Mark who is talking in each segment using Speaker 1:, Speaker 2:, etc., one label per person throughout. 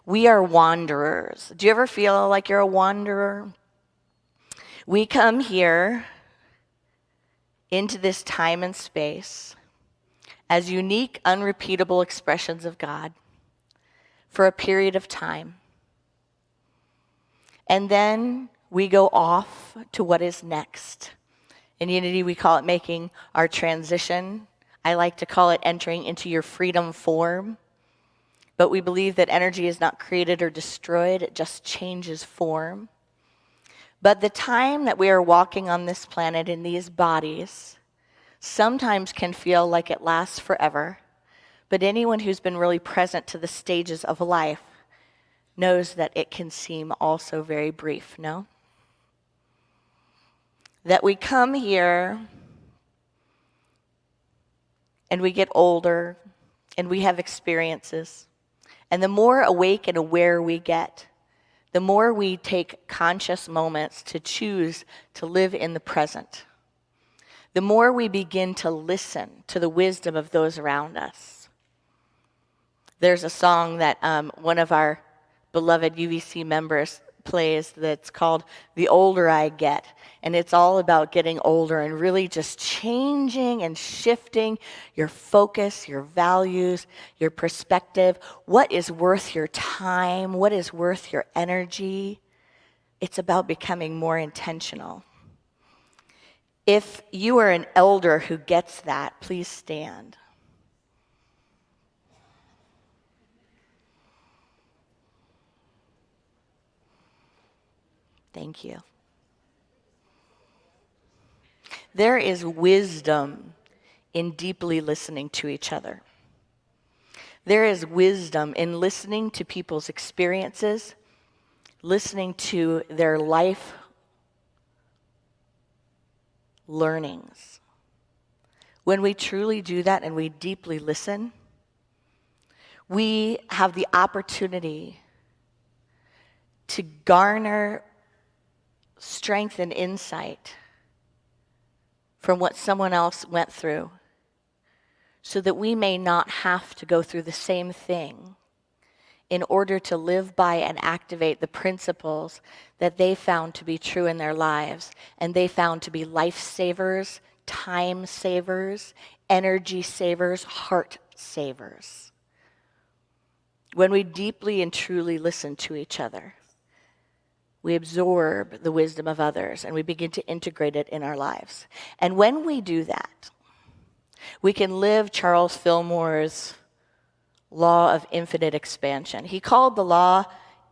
Speaker 1: We are wanderers. Do you ever feel like you're a wanderer? We come here into this time and space as unique, unrepeatable expressions of God for a period of time. And then we go off to what is next. In Unity, we call it making our transition. I like to call it entering into your freedom form. But we believe that energy is not created or destroyed, it just changes form. But the time that we are walking on this planet in these bodies sometimes can feel like it lasts forever. But anyone who's been really present to the stages of life knows that it can seem also very brief, no? That we come here and we get older and we have experiences. And the more awake and aware we get, the more we take conscious moments to choose to live in the present. The more we begin to listen to the wisdom of those around us. There's a song that one of our beloved UVC members plays that's called The Older I Get. And it's all about getting older and really just changing and shifting your focus, your values, your perspective. What is worth your time? What is worth your energy? It's about becoming more intentional. If you are an elder who gets that, please stand. Thank you. There is wisdom in deeply listening to each other. There is wisdom in listening to people's experiences, listening to their life learnings. When we truly do that and we deeply listen, we have the opportunity to garner strength and insight from what someone else went through so that we may not have to go through the same thing in order to live by and activate the principles that they found to be true in their lives and they found to be life savers, time savers, energy savers, heart savers. When we deeply and truly listen to each other, we absorb the wisdom of others and we begin to integrate it in our lives. And when we do that, we can live Charles Fillmore's law of infinite expansion. He called the law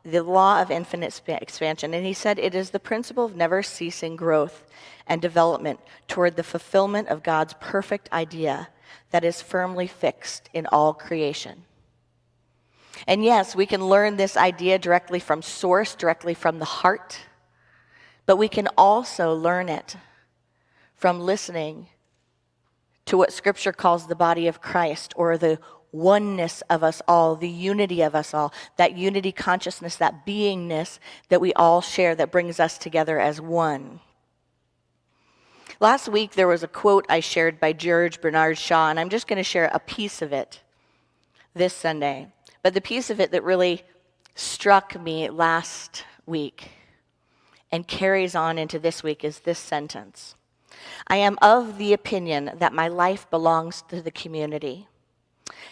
Speaker 1: of infinite expansion, and he said it is the principle of never ceasing growth and development toward the fulfillment of God's perfect idea that is firmly fixed in all creation. And yes, we can learn this idea directly from source, directly from the heart, but we can also learn it from listening to what Scripture calls the body of Christ, or the oneness of us all, the unity of us all, that unity consciousness, that beingness that we all share that brings us together as one. Last week, there was a quote I shared by George Bernard Shaw, and I'm just going to share a piece of it this Sunday. But the piece of it that really struck me last week and carries on into this week is this sentence. I am of the opinion that my life belongs to the community.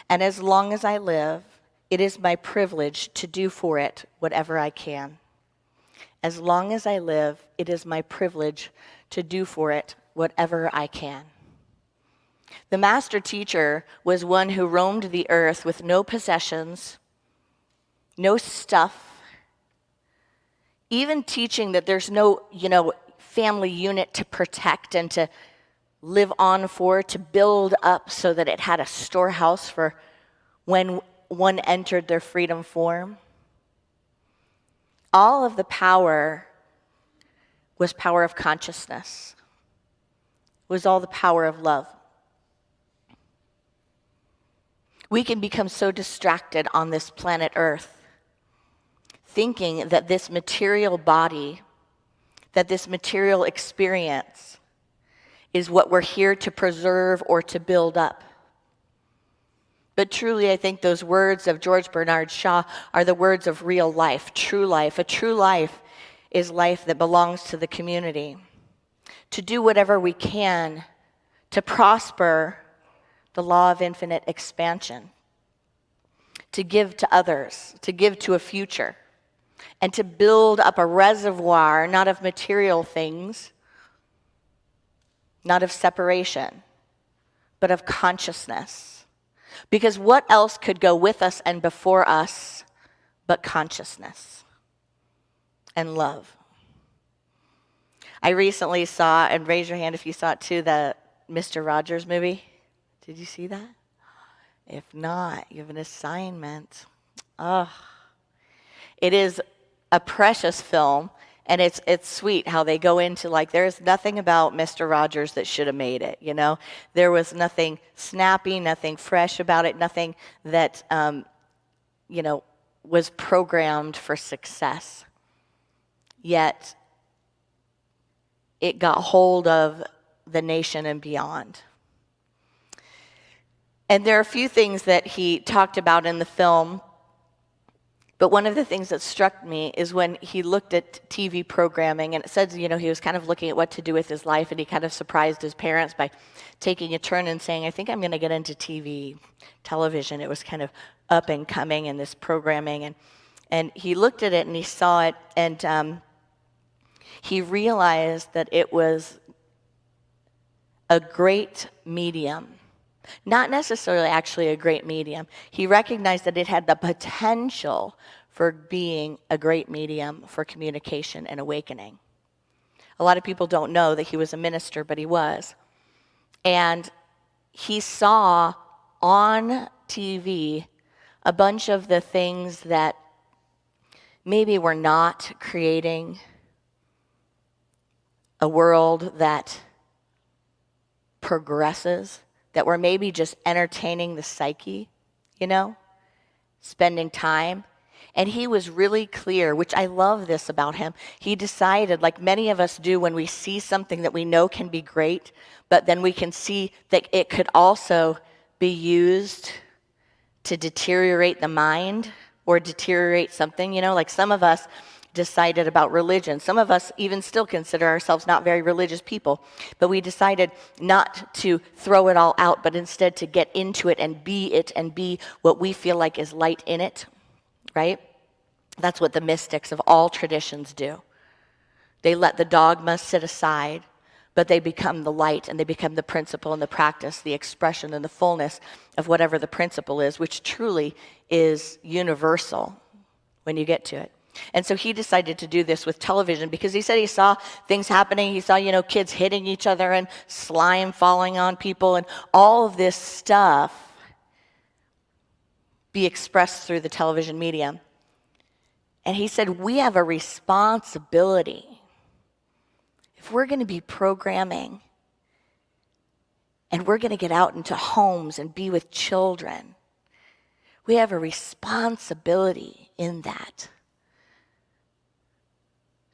Speaker 1: And as long as I live, it is my privilege to do for it whatever I can. As long as I live, it is my privilege to do for it whatever I can. The master teacher was one who roamed the earth with no possessions, no stuff, even teaching that there's no, family unit to protect and to live on for, to build up so that it had a storehouse for when one entered their freedom form. All of the power was power of consciousness, was all the power of love. We can become so distracted on this planet Earth, thinking that this material body, that this material experience is what we're here to preserve or to build up. But truly, I think those words of George Bernard Shaw are the words of real life, true life. A true life is life that belongs to the community. To do whatever we can to prosper the law of infinite expansion, to give to others, to give to a future, and to build up a reservoir, not of material things, not of separation, but of consciousness. Because what else could go with us and before us but consciousness and love? I recently saw, and raise your hand if you saw it too, the Mr. Rogers movie. Did you see that? If not, you have an assignment. It is a precious film, and it's sweet how they go into, like, there's nothing about Mr. Rogers that should have made it, you know? There was nothing snappy, nothing fresh about it, nothing that, was programmed for success. Yet, it got hold of the nation and beyond. And there are a few things that he talked about in the film, but one of the things that struck me is when he looked at TV programming, and it says, he was kind of looking at what to do with his life, and he kind of surprised his parents by taking a turn and saying, I think I'm going to get into television. It was kind of up and coming in this programming, and he looked at it and he saw it, and he realized that it was a great medium. Not necessarily actually a great medium. He recognized that it had the potential for being a great medium for communication and awakening. A lot of people don't know that he was a minister, but he was. And he saw on TV a bunch of the things that maybe were not creating a world that progresses, that were maybe just entertaining the psyche, spending time. And he was really clear, which I love this about him. He decided, like many of us do when we see something that we know can be great, but then we can see that it could also be used to deteriorate the mind or deteriorate something, like some of us decided about religion. Some of us even still consider ourselves not very religious people, but we decided not to throw it all out, but instead to get into it and be what we feel like is light in it, right? That's what the mystics of all traditions do. They let the dogma sit aside, but they become the light, and they become the principle and the practice, the expression and the fullness of whatever the principle is, which truly is universal when you get to it. And so he decided to do this with television because he said he saw things happening. He saw, kids hitting each other and slime falling on people and all of this stuff be expressed through the television medium. And he said, we have a responsibility. If we're going to be programming and we're going to get out into homes and be with children, we have a responsibility in that,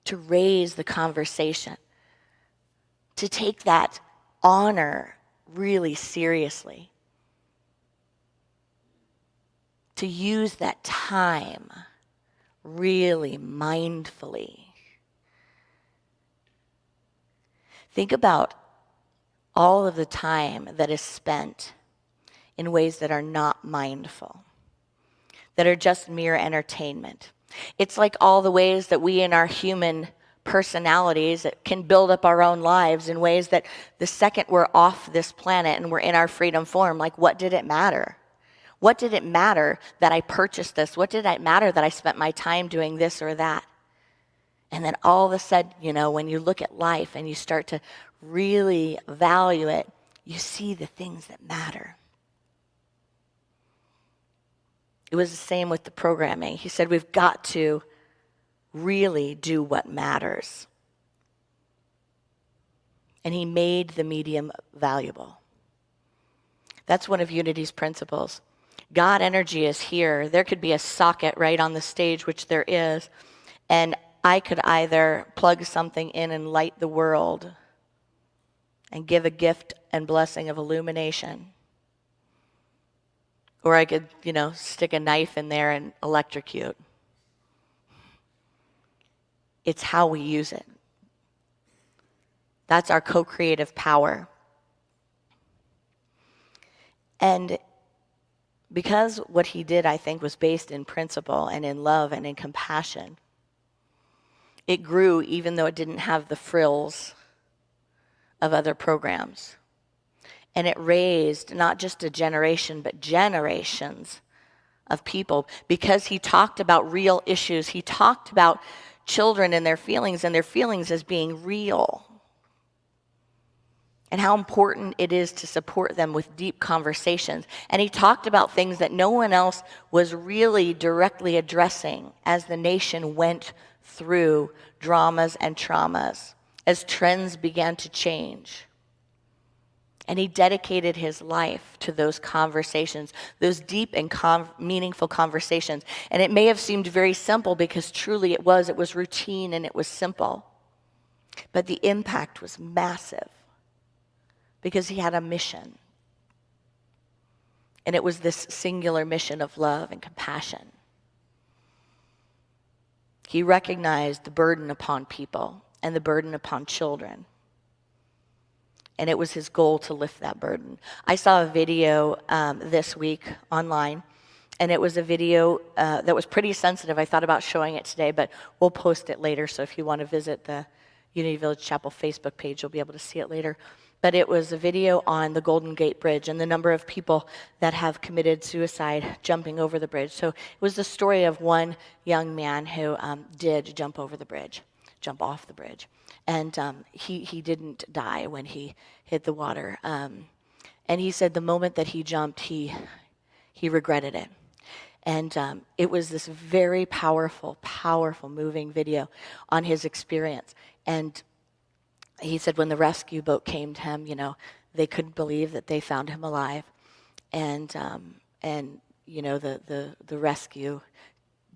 Speaker 1: to raise the conversation, to take that honor really seriously, to use that time really mindfully. Think about all of the time that is spent in ways that are not mindful, that are just mere entertainment. It's like all the ways that we in our human personalities can build up our own lives in ways that the second we're off this planet and we're in our freedom form, like, what did it matter? What did it matter that I purchased this? What did it matter that I spent my time doing this or that? And then all of a sudden, when you look at life and you start to really value it, you see the things that matter. It was the same with the programming. He said we've got to really do what matters. And he made the medium valuable. That's one of Unity's principles. God energy is here. There could be a socket right on the stage, which there is, and I could either plug something in and light the world and give a gift and blessing of illumination, Or I could, stick a knife in there and electrocute. It's how we use it. That's our co-creative power. And because what he did, I think, was based in principle and in love and in compassion, it grew even though it didn't have the frills of other programs. And it raised not just a generation, but generations of people, because he talked about real issues. He talked about children and their feelings as being real, and how important it is to support them with deep conversations. And he talked about things that no one else was really directly addressing as the nation went through dramas and traumas, as trends began to change. And he dedicated his life to those conversations, those deep and meaningful conversations. And it may have seemed very simple, because truly it was routine and it was simple. But the impact was massive, because he had a mission. And it was this singular mission of love and compassion. He recognized the burden upon people and the burden upon children. And it was his goal to lift that burden. I saw a video this week online, and it was a video that was pretty sensitive. I thought about showing it today, but we'll post it later. So if you want to visit the Unity Village Chapel Facebook page, you'll be able to see it later. But it was a video on the Golden Gate Bridge and the number of people that have committed suicide jumping over the bridge. So it was the story of one young man who did jump off the bridge. And he didn't die when he hit the water. And he said the moment that he jumped, he regretted it. And it was this very powerful, moving video on his experience. And he said when the rescue boat came to him, they couldn't believe that they found him alive. And the rescue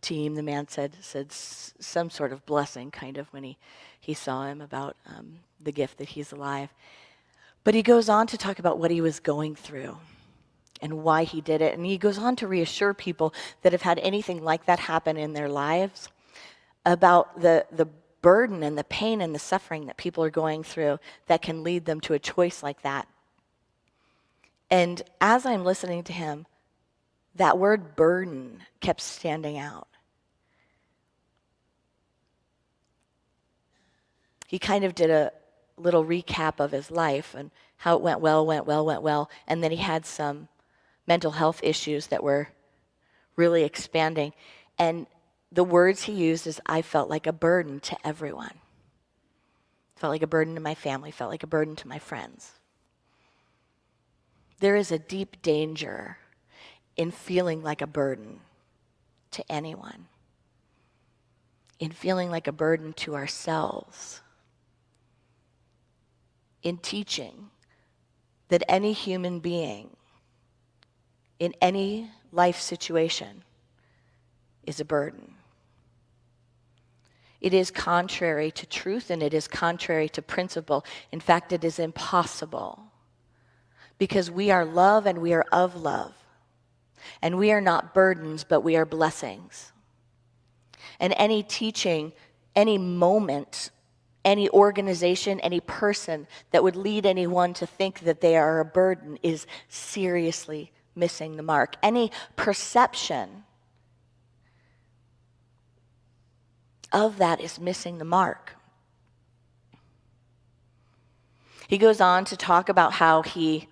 Speaker 1: team, the man said some sort of blessing kind of when he saw him about the gift that he's alive. But he goes on to talk about what he was going through and why he did it. And he goes on to reassure people that have had anything like that happen in their lives about the burden and the pain and the suffering that people are going through that can lead them to a choice like that. And as I'm listening to him, that word burden kept standing out. He kind of did a little recap of his life and how it went well, and then he had some mental health issues that were really expanding. And the words he used is, I felt like a burden to everyone. Felt like a burden to my family, felt like a burden to my friends. There is a deep danger in feeling like a burden to anyone, in feeling like a burden to ourselves, in teaching that any human being in any life situation is a burden. It is contrary to truth, and it is contrary to principle. In fact, it is impossible, because we are love and we are of love. And we are not burdens, but we are blessings. And any teaching, any moment, any organization, any person that would lead anyone to think that they are a burden is seriously missing the mark. Any perception of that is missing the mark. He goes on to talk about how he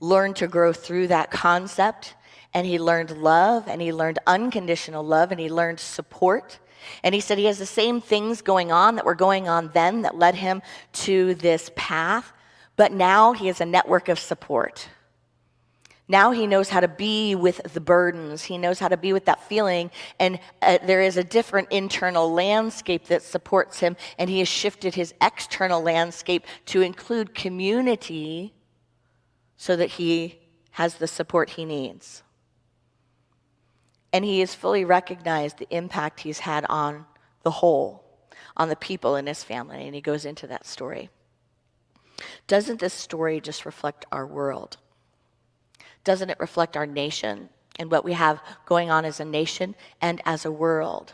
Speaker 1: learned to grow through that concept, and he learned love, and he learned unconditional love, and he learned support. And he said he has the same things going on that were going on then that led him to this path, but now he has a network of support. Now he knows how to be with the burdens. He knows how to be with that feeling, and there is a different internal landscape that supports him, and he has shifted his external landscape to include community so that he has the support he needs. And he has fully recognized the impact he's had on the whole, on the people in his family, and he goes into that story. Doesn't this story just reflect our world? Doesn't it reflect our nation? and what we have going on as a nation and as a world.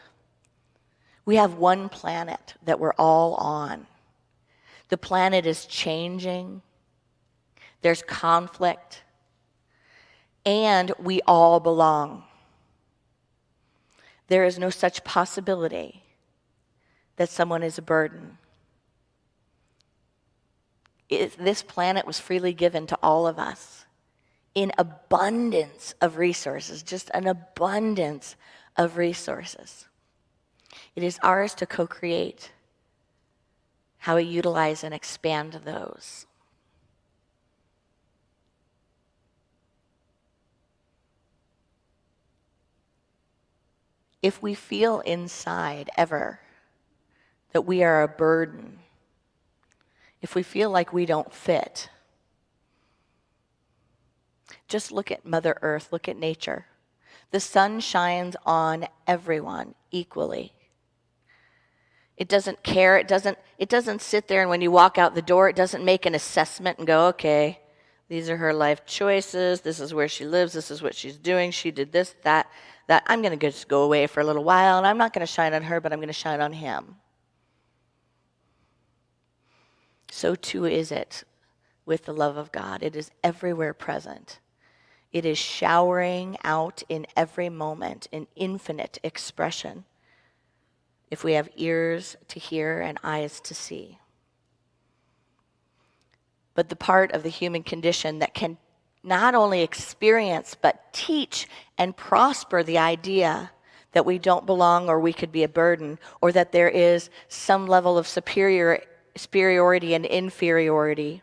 Speaker 1: We have one planet that we're all on. The planet is changing. There's conflict. And we all belong. There is no such possibility that someone is a burden. This planet was freely given to all of us in abundance of resources, just an abundance of resources. It is ours to co-create how we utilize and expand those. If we feel inside ever that we are a burden, if we feel like we don't fit, just look at Mother Earth, look at nature. The sun shines on everyone equally. It doesn't care, it doesn't sit there, and when you walk out the door, it doesn't make an assessment and go, okay, these are her life choices, this is where she lives, this is what she's doing, she did this, that. I'm going to just go away for a little while, and I'm not going to shine on her, but I'm going to shine on him. So too is it with the love of God. It is everywhere present. It is showering out in every moment in infinite expression, if we have ears to hear and eyes to see. But the part of the human condition that can not only experience but teach and prosper the idea that we don't belong or we could be a burden, or that there is some level of superiority and inferiority,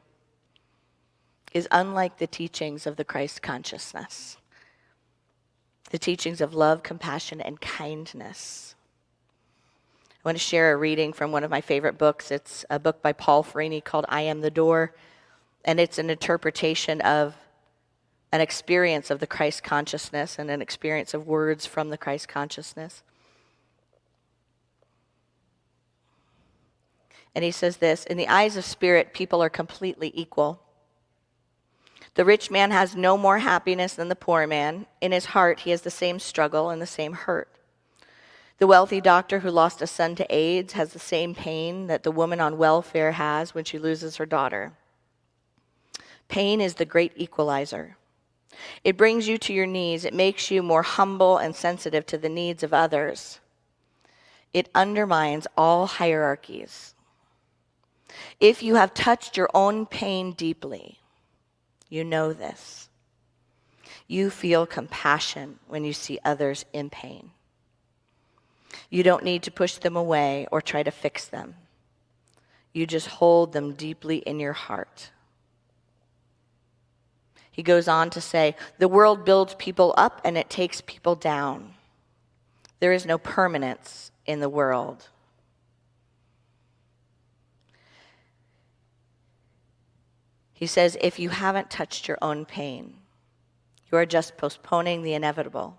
Speaker 1: is unlike the teachings of the Christ consciousness, the teachings of love, compassion, and kindness. I want to share a reading from one of my favorite books. It's a book by Paul Farini called I Am the Door, and it's an interpretation of an experience of the Christ consciousness and an experience of words from the Christ consciousness. And he says this, in the eyes of spirit, people are completely equal. The rich man has no more happiness than the poor man. In his heart, he has the same struggle and the same hurt. The wealthy doctor who lost a son to AIDS has the same pain that the woman on welfare has when she loses her daughter. Pain is the great equalizer. It brings you to your knees. It makes you more humble and sensitive to the needs of others. It undermines all hierarchies. If you have touched your own pain deeply, you know this. You feel compassion when you see others in pain. You don't need to push them away or try to fix them. You just hold them deeply in your heart. He goes on to say, the world builds people up and it takes people down. There is no permanence in the world. He says, if you haven't touched your own pain, you are just postponing the inevitable.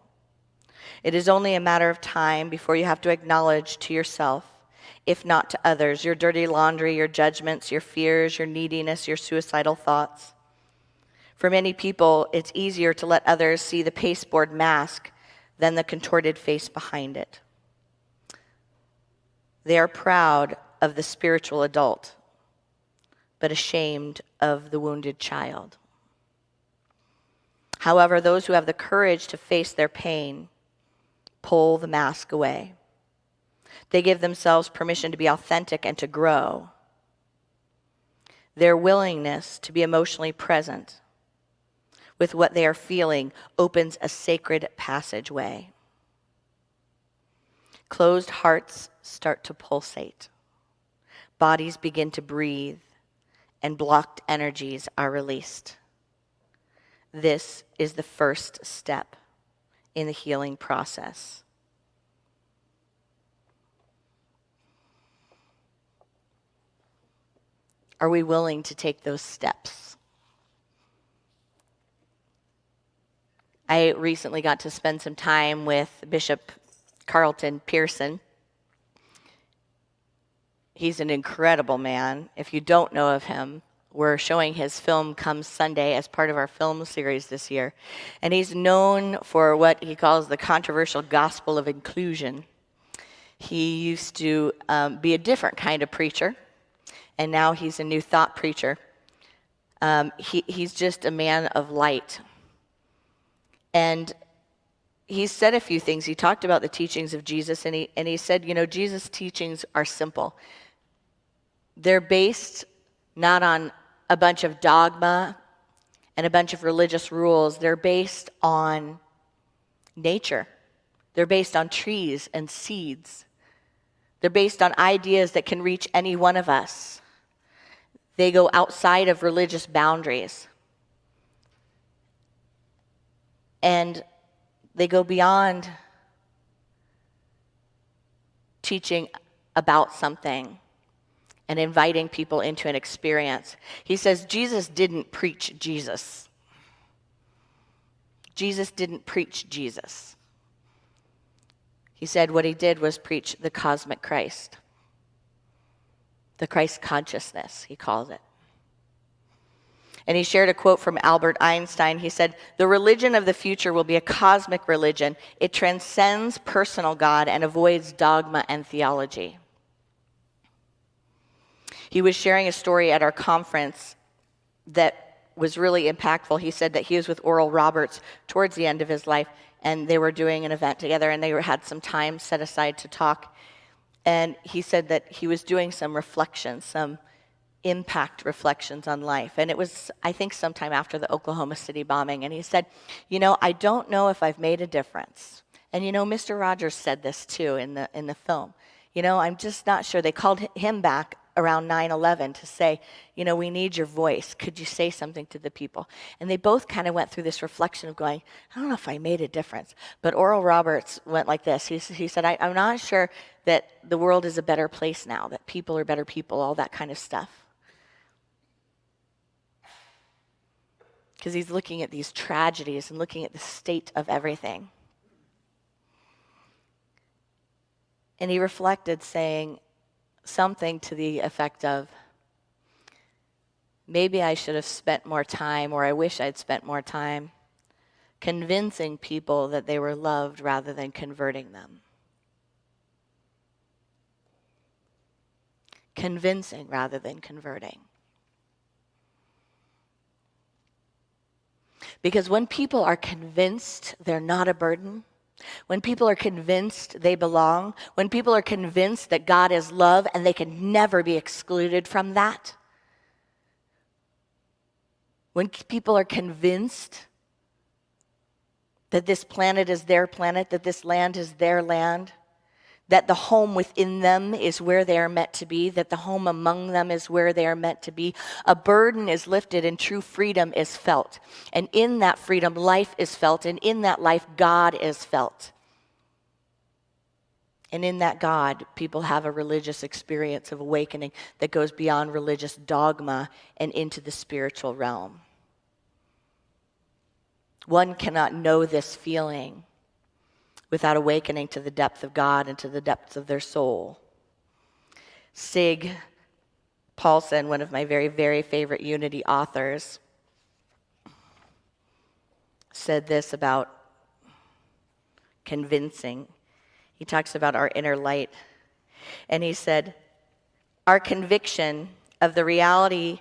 Speaker 1: It is only a matter of time before you have to acknowledge to yourself, if not to others, your dirty laundry, your judgments, your fears, your neediness, your suicidal thoughts. For many people, it's easier to let others see the pasteboard mask than the contorted face behind it. They are proud of the spiritual adult, but ashamed of the wounded child. However, those who have the courage to face their pain pull the mask away. They give themselves permission to be authentic and to grow. Their willingness to be emotionally present with what they are feeling opens a sacred passageway. Closed hearts start to pulsate. Bodies begin to breathe, and blocked energies are released. This is the first step in the healing process. Are we willing to take those steps? I recently got to spend some time with Bishop Carlton Pearson. He's an incredible man. If you don't know of him, we're showing his film Come Sunday as part of our film series this year. And he's known for what he calls the controversial gospel of inclusion. He used to be a different kind of preacher, and now he's a new thought preacher. He's just a man of light. And he said a few things. He talked about the teachings of Jesus, and he said, Jesus' teachings are simple. They're based not on a bunch of dogma and a bunch of religious rules. They're based on nature. They're based on trees and seeds. They're based on ideas that can reach any one of us. They go outside of religious boundaries. And they go beyond teaching about something and inviting people into an experience. He says Jesus didn't preach Jesus. Jesus didn't preach Jesus. He said what he did was preach the cosmic Christ. The Christ consciousness, he calls it. And he shared a quote from Albert Einstein. He said, "The religion of the future will be a cosmic religion. It transcends personal God and avoids dogma and theology." He was sharing a story at our conference that was really impactful. He said that he was with Oral Roberts towards the end of his life, and they were doing an event together, and they had some time set aside to talk. And he said that he was doing some reflections, some impact reflections on life. And it was, I think, sometime after the Oklahoma City bombing. And he said, I don't know if I've made a difference. And Mr. Rogers said this too in the film. I'm just not sure. They called him back around 9/11 to say, we need your voice. Could you say something to the people? And they both kind of went through this reflection of going, I don't know if I made a difference. But Oral Roberts went like this. He said, I'm not sure that the world is a better place now, that people are better people, all that kind of stuff. Because he's looking at these tragedies and looking at the state of everything. And he reflected saying something to the effect of, maybe I should have spent more time, or I wish I'd spent more time, convincing people that they were loved rather than converting them. Convincing rather than converting. Because when people are convinced they're not a burden, when people are convinced they belong, when people are convinced that God is love and they can never be excluded from that, when people are convinced that this planet is their planet, that this land is their land, that the home within them is where they are meant to be, that the home among them is where they are meant to be, a burden is lifted and true freedom is felt. And in that freedom, life is felt, and in that life, God is felt. And in that God, people have a religious experience of awakening that goes beyond religious dogma and into the spiritual realm. One cannot know this feeling without awakening to the depth of God and to the depths of their soul. Sig Paulson, one of my very, very favorite Unity authors, said this about convincing. He talks about our inner light. And he said, our conviction of the reality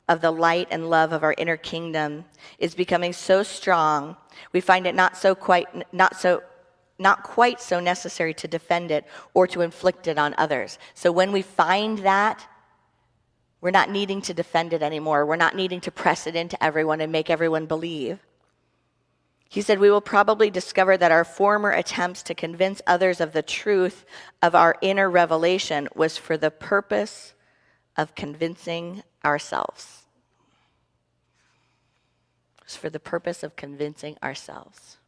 Speaker 1: of the light and love of our inner kingdom is becoming so strong, we find it not quite so necessary to defend it or to inflict it on others. So when we find that, we're not needing to defend it anymore. We're not needing to press it into everyone and make everyone believe. He said, we will probably discover that our former attempts to convince others of the truth of our inner revelation was for the purpose of convincing ourselves. It was for the purpose of convincing ourselves.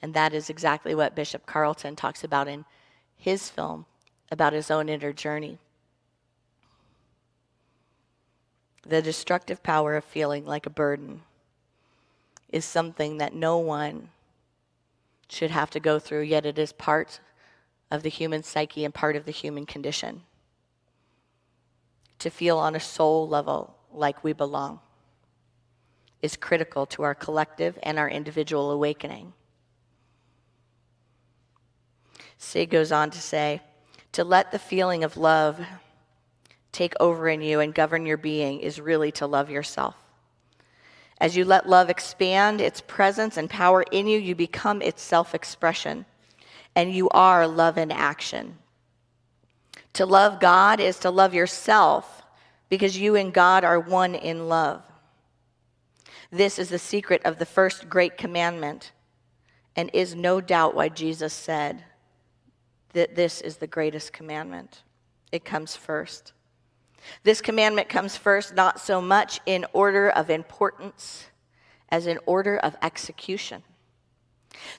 Speaker 1: And that is exactly what Bishop Carlton talks about in his film, about his own inner journey. The destructive power of feeling like a burden is something that no one should have to go through, yet it is part of the human psyche and part of the human condition. To feel on a soul level like we belong is critical to our collective and our individual awakening. Sig goes on to say, to let the feeling of love take over in you and govern your being is really to love yourself. As you let love expand its presence and power in you, you become its self-expression, and you are love in action. To love God is to love yourself because you and God are one in love. This is the secret of the first great commandment, and is no doubt why Jesus said that this is the greatest commandment. It comes first. This commandment comes first, not so much in order of importance as in order of execution.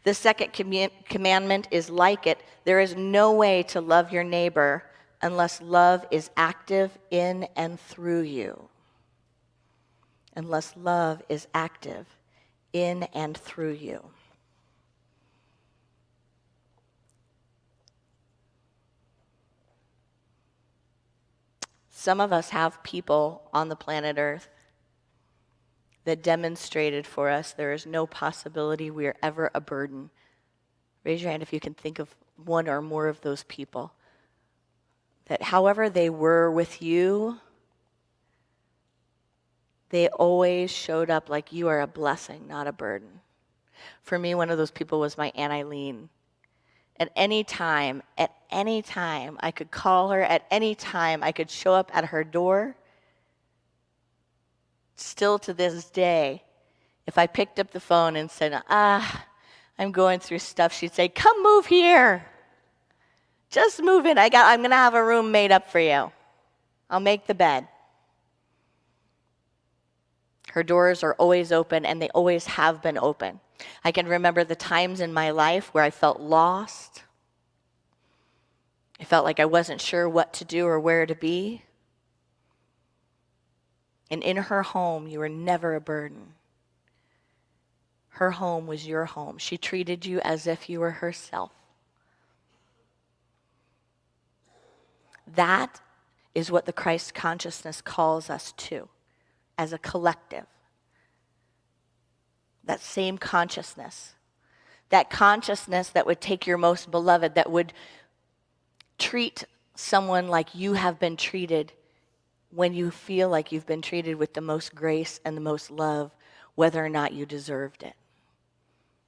Speaker 1: The second commandment is like it. There is no way to love your neighbor unless love is active in and through you. Unless love is active in and through you. Some of us have people on the planet Earth that demonstrated for us there is no possibility we are ever a burden. Raise your hand if you can think of one or more of those people. That however they were with you, they always showed up like you are a blessing, not a burden. For me, one of those people was my Aunt Eileen. At any time, I could call her. At any time, I could show up at her door. Still to this day, if I picked up the phone and said, I'm going through stuff, she'd say, come move here. Just move in. I'm going to have a room made up for you. I'll make the bed. Her doors are always open, and they always have been open. I can remember the times in my life where I felt lost. I felt like I wasn't sure what to do or where to be. And in her home, you were never a burden. Her home was your home. She treated you as if you were herself. That is what the Christ consciousness calls us to as a collective. That same consciousness. That consciousness that would take your most beloved, that would treat someone like you have been treated when you feel like you've been treated with the most grace and the most love, whether or not you deserved it.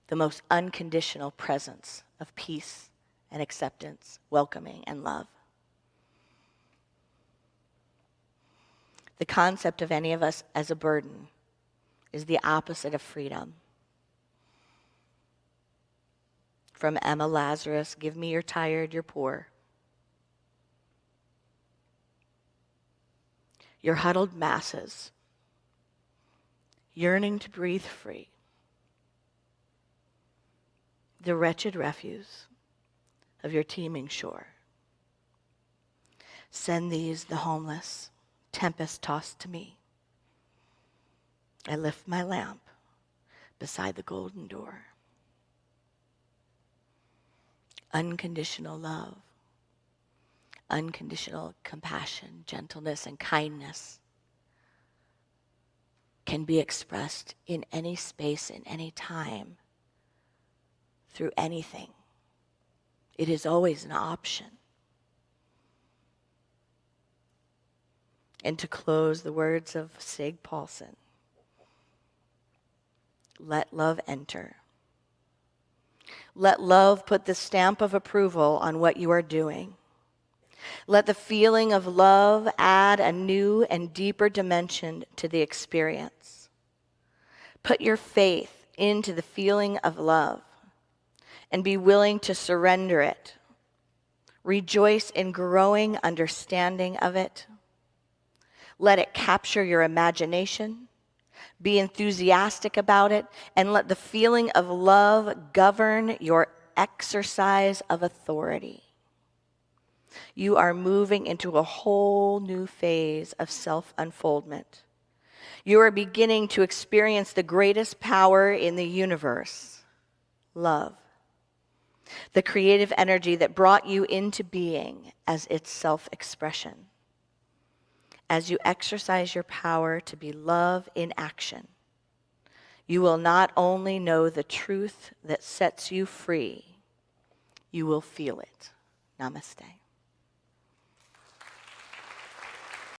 Speaker 1: The most unconditional presence of peace and acceptance, welcoming and love. The concept of any of us as a burden is the opposite of freedom. From Emma Lazarus, give me you're tired, you're poor. Your huddled masses, yearning to breathe free. The wretched refuse of your teeming shore. Send these, the homeless, tempest-tossed to me. I lift my lamp beside the golden door. Unconditional love, unconditional compassion, gentleness, and kindness can be expressed in any space, in any time, through anything. It is always an option. And to close, the words of Sig Paulson, let love enter. Let love put the stamp of approval on what you are doing. Let the feeling of love add a new and deeper dimension to the experience. Put your faith into the feeling of love and be willing to surrender it. Rejoice in growing understanding of it. Let it capture your imagination. Be enthusiastic about it, and let the feeling of love govern your exercise of authority. You are moving into a whole new phase of self-unfoldment. You are beginning to experience the greatest power in the universe, love. The creative energy that brought you into being as its self-expression. as you exercise your power to be love in action, you will not only know the truth that sets you free, you will feel it. Namaste.